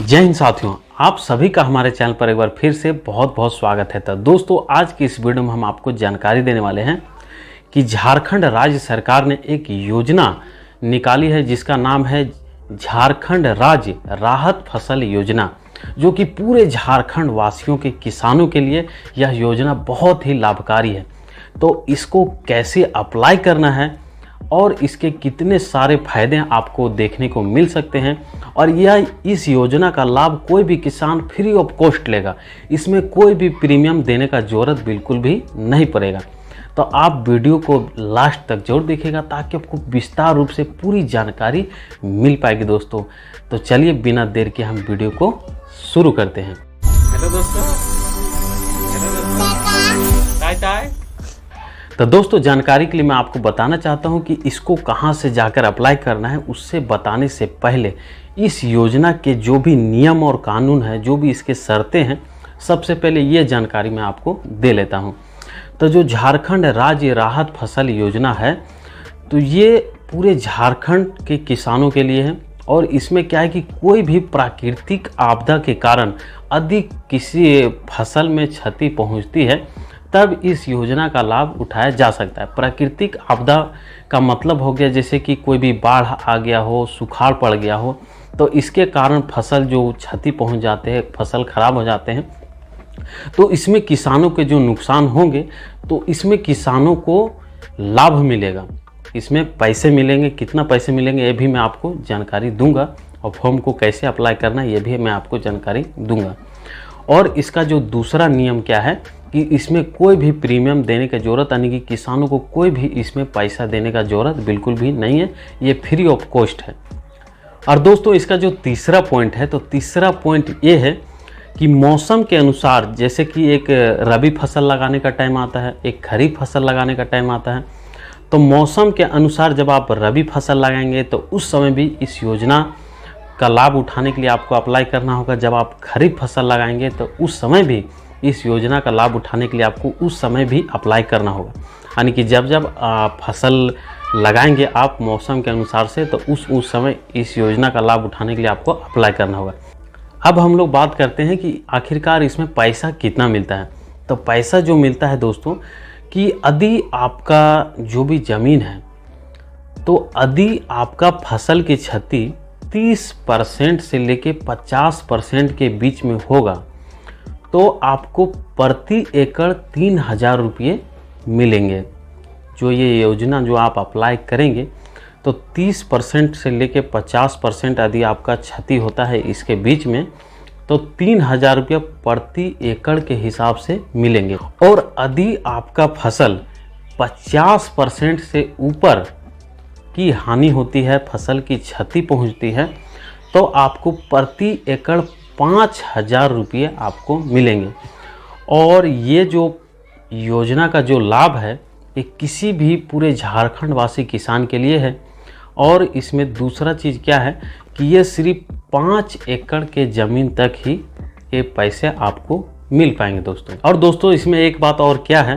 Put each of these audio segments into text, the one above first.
जय हिंद साथियों, आप सभी का हमारे चैनल पर एक बार फिर से बहुत बहुत स्वागत है। तो दोस्तों, आज की इस वीडियो में हम आपको जानकारी देने वाले हैं कि झारखंड राज्य सरकार ने एक योजना निकाली है जिसका नाम है झारखंड राज्य राहत फसल योजना, जो कि पूरे झारखंड वासियों के किसानों के लिए यह योजना बहुत ही लाभकारी है। तो इसको कैसे अप्लाई करना है और इसके कितने सारे फायदे आपको देखने को मिल सकते हैं, और यह इस योजना का लाभ कोई भी किसान फ्री ऑफ कॉस्ट लेगा। इसमें कोई भी प्रीमियम देने का ज़रूरत बिल्कुल भी नहीं पड़ेगा। तो आप वीडियो को लास्ट तक जरूर देखिएगा ताकि आपको विस्तार रूप से पूरी जानकारी मिल पाएगी दोस्तों। तो चलिए बिना देर के हम वीडियो को शुरू करते हैं। हेलो दोस्तों, तो दोस्तों, जानकारी के लिए मैं आपको बताना चाहता हूं कि इसको कहां से जाकर अप्लाई करना है। उससे बताने से पहले इस योजना के जो भी नियम और कानून है, जो भी इसके शर्तें हैं, सबसे पहले ये जानकारी मैं आपको दे लेता हूं। तो जो झारखंड राज्य राहत फसल योजना है, तो ये पूरे झारखंड के किसानों के लिए है। और इसमें क्या है कि कोई भी प्राकृतिक आपदा के कारण यदि किसी फसल में क्षति पहुंचती है, तब इस योजना का लाभ उठाया जा सकता है। प्राकृतिक आपदा का मतलब हो गया जैसे कि कोई भी बाढ़ आ गया हो, सुखाड़ पड़ गया हो, तो इसके कारण फसल जो क्षति पहुंच जाते हैं, फसल खराब हो जाते हैं, तो इसमें किसानों के जो नुकसान होंगे, तो इसमें किसानों को लाभ मिलेगा, इसमें पैसे मिलेंगे। कितना पैसे मिलेंगे ये भी मैं आपको जानकारी दूंगा, और फॉर्म को कैसे अप्लाई करना है ये भी मैं आपको जानकारी दूंगा। और इसका जो दूसरा नियम क्या है कि इसमें कोई भी प्रीमियम देने की ज़रूरत, यानी कि किसानों को कोई भी इसमें पैसा देने का ज़रूरत बिल्कुल भी नहीं है, ये फ्री ऑफ कॉस्ट है। और दोस्तों, इसका जो तीसरा पॉइंट है, तो तीसरा पॉइंट ये है कि मौसम के अनुसार, जैसे कि एक रबी फसल लगाने का टाइम आता है, एक खरीफ फसल लगाने का टाइम आता है, तो मौसम के अनुसार जब आप रबी फसल लगाएंगे तो उस समय भी इस योजना का लाभ उठाने के लिए आपको अप्लाई करना होगा। जब आप खरीफ फसल लगाएंगे तो उस समय भी इस योजना का लाभ उठाने के लिए आपको उस समय भी अप्लाई करना होगा। यानी कि जब जब फसल लगाएंगे आप मौसम के अनुसार से, तो उस समय इस योजना का लाभ उठाने के लिए आपको अप्लाई करना होगा। अब हम लोग बात करते हैं कि आखिरकार इसमें पैसा कितना मिलता है। तो पैसा जो मिलता है दोस्तों, कि यदि आपका जो भी ज़मीन है, तो यदि आपका फसल की क्षति 30% से लेके 50% के बीच में होगा, तो आपको प्रति एकड़ 3000 रुपये मिलेंगे। जो ये योजना जो आप अप्लाई करेंगे, तो 30% से लेके 50% यदि आपका क्षति होता है इसके बीच में, तो 3000 रुपये प्रति एकड़ के हिसाब से मिलेंगे। और यदि आपका फसल 50% से ऊपर की हानि होती है, फसल की क्षति पहुंचती है, तो आपको प्रति एकड़ 5000 रुपये आपको मिलेंगे। और ये जो योजना का जो लाभ है, ये किसी भी पूरे झारखंड वासी किसान के लिए है। और इसमें दूसरा चीज़ क्या है कि ये सिर्फ 5 एकड़ के ज़मीन तक ही ये पैसे आपको मिल पाएंगे दोस्तों। और दोस्तों, इसमें एक बात और क्या है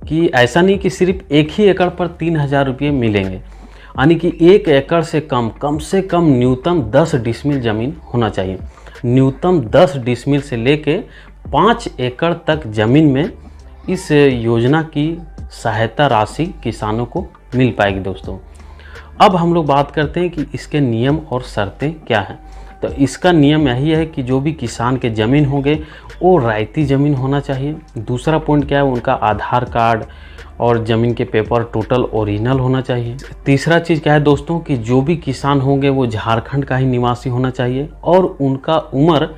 कि ऐसा नहीं कि सिर्फ एक ही एकड़ पर 3000 रुपये मिलेंगे, यानी कि 1 एकड़ से कम से कम न्यूनतम 10 डिसमिल ज़मीन होना चाहिए। न्यूनतम 10 डिसमिल से लेके 5 एकड़ तक ज़मीन में इस योजना की सहायता राशि किसानों को मिल पाएगी दोस्तों। अब हम लोग बात करते हैं कि इसके नियम और शर्तें क्या हैं। तो इसका नियम यही है कि जो भी किसान के ज़मीन होंगे वो रायती ज़मीन होना चाहिए। दूसरा पॉइंट क्या है, उनका आधार कार्ड और ज़मीन के पेपर टोटल ओरिजिनल होना चाहिए। तीसरा चीज़ क्या है दोस्तों, कि जो भी किसान होंगे वो झारखंड का ही निवासी होना चाहिए, और उनका उम्र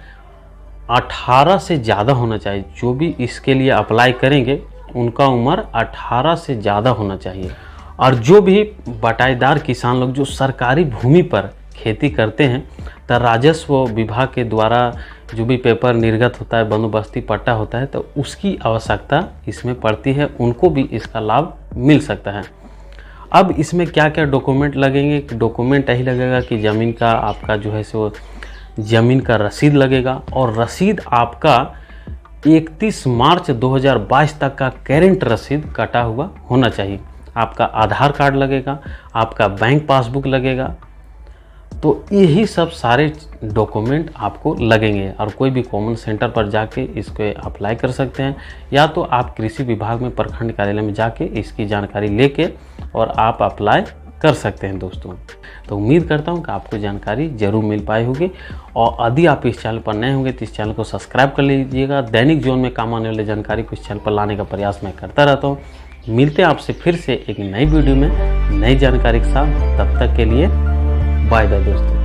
18 से ज़्यादा होना चाहिए। जो भी इसके लिए अप्लाई करेंगे उनका उम्र 18 से ज़्यादा होना चाहिए। और जो भी बटाईदार किसान लोग जो सरकारी भूमि पर खेती करते हैं, तो राजस्व विभाग के द्वारा जो भी पेपर निर्गत होता है, बंदोबस्ती पट्टा होता है, तो उसकी आवश्यकता इसमें पड़ती है, उनको भी इसका लाभ मिल सकता है। अब इसमें क्या क्या डॉक्यूमेंट लगेंगे? डॉक्यूमेंट यही लगेगा कि ज़मीन का आपका जो है सो ज़मीन का रसीद लगेगा, और रसीद आपका 31 मार्च 2022 तक का करेंट रसीद कटा हुआ होना चाहिए। आपका आधार कार्ड लगेगा, आपका बैंक पासबुक लगेगा, तो यही सब सारे डॉक्यूमेंट आपको लगेंगे और कोई भी कॉमन सेंटर पर जाके इसको अप्लाई कर सकते हैं, या तो आप कृषि विभाग में प्रखंड कार्यालय में जाके इसकी जानकारी लेके और आप अप्लाई कर सकते हैं दोस्तों। तो उम्मीद करता हूं कि आपको जानकारी जरूर मिल पाई होगी, और यदि आप इस चैनल पर नए होंगे तो इस चैनल को सब्सक्राइब कर लीजिएगा। दैनिक जीवन में काम आने वाले जानकारी को इस चैनल पर लाने का प्रयास मैं करता रहता हूँ। मिलते हैं आपसे फिर से एक नई वीडियो में नई जानकारी के साथ। तब तक के लिए बाय बाय दोस्तों।